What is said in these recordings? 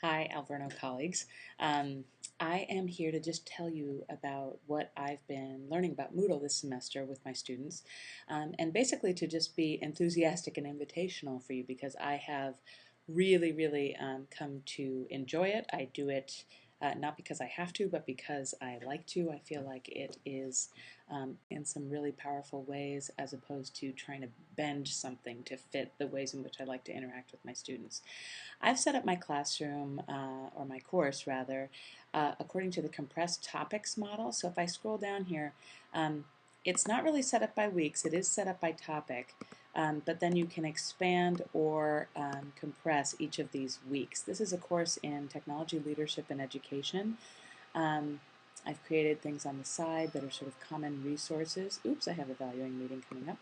Hi, Alverno colleagues. Um, I am here to just tell you about what I've been learning about Moodle this semester with my students, and basically to just be enthusiastic and invitational for you because I have really come to enjoy it. I do it not because I have to, but because I like to. I feel like it is in some really powerful ways as opposed to trying to bend something to fit the ways in which I like to interact with my students. I've set up my classroom, or my course rather, according to the compressed topics model. So if I scroll down here, it's not really set up by weeks, it is set up by topic, but then you can expand or compress each of these weeks. This is a course in technology leadership and education. Um, I've created things on the side that are sort of common resources. Oops, I have a valuing meeting coming up.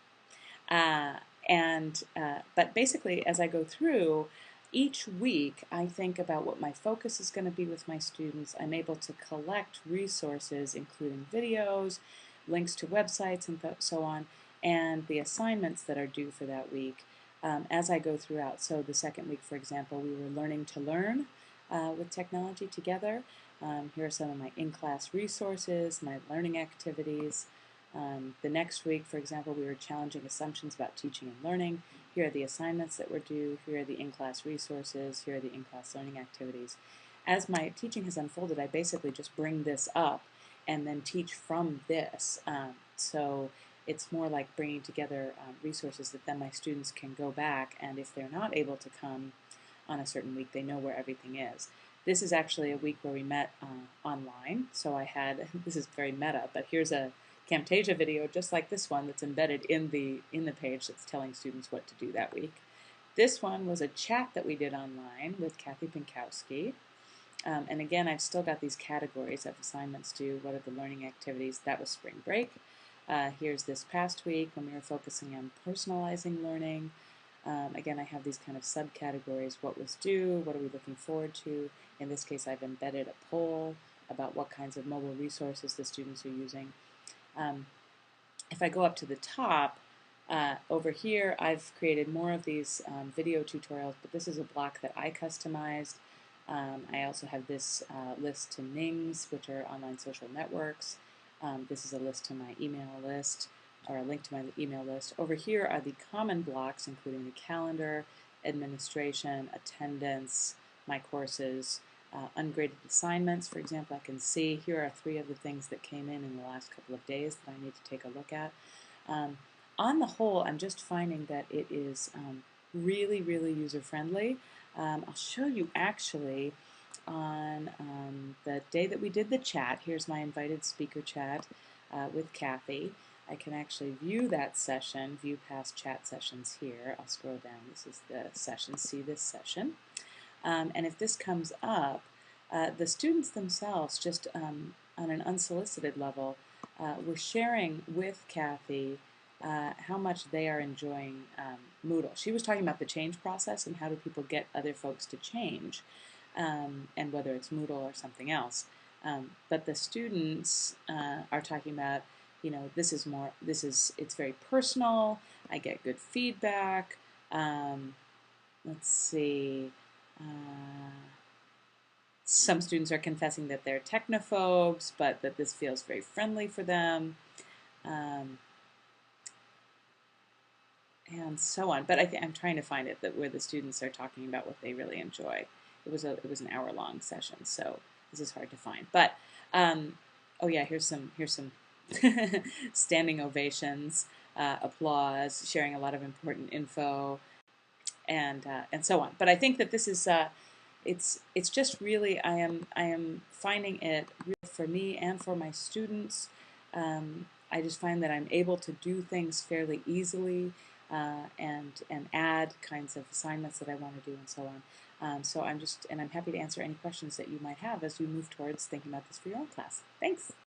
But basically, as I go through, each week I think about what my focus is going to be with my students. I'm able to collect resources, including videos, links to websites, and so on, and the assignments that are due for that week as I go throughout. So the second week, for example, we were learning to learn with technology together. Here are some of my in-class resources, my learning activities. The next week, for example, we were challenging assumptions about teaching and learning. Here are the assignments that were due. Here are the in-class resources. Here are the in-class learning activities. As my teaching has unfolded, I basically just bring this up and then teach from this. So it's more like bringing together resources that then my students can go back, and if they're not able to come on a certain week, they know where everything is. This is actually a week where we met online, so I had, this is very meta, but here's a Camtasia video just like this one that's embedded in the page that's telling students what to do that week. This one was a chat that we did online with Kathy Pinkowski. And again, I've still got these categories of assignments due, what are the learning activities. That was spring break. Here's this past week when we were focusing on personalizing learning. Again, I have these kind of subcategories, what was due, what are we looking forward to. In this case, I've embedded a poll about what kinds of mobile resources the students are using. If I go up to the top, over here I've created more of these video tutorials, but this is a block that I customized. I also have this list to Nings, which are online social networks. This is a list to my email list, or a link to my email list. Over here are the common blocks, including the calendar, administration, attendance, my courses, ungraded assignments. For example, I can see here are 3 of the things that came in the last couple of days that I need to take a look at. On the whole, I'm just finding that it is really user-friendly. I'll show you actually on the day that we did the chat. Here's my invited speaker chat with Kathy. I can actually view that session, view past chat sessions here. I'll scroll down. This is the session. See this session. And if this comes up, the students themselves, just on an unsolicited level, were sharing with Kathy how much they are enjoying Moodle. She was talking about the change process and how do people get other folks to change, and whether it's Moodle or something else. But the students are talking about, it's very personal, I get good feedback. Let's see. Some students are confessing that they're technophobes, but that this feels very friendly for them, and so on. But I'm trying to find it where the students are talking about what they really enjoy. It was an hour-long session, so this is hard to find. But oh yeah, here's some standing ovations, applause, sharing a lot of important info, and so on. But I think that this is it's just really I am finding it real for me and for my students. I just find that I'm able to do things fairly easily and add kinds of assignments that I want to do and so on. So I'm happy to answer any questions that you might have as you move towards thinking about this for your own class. Thanks.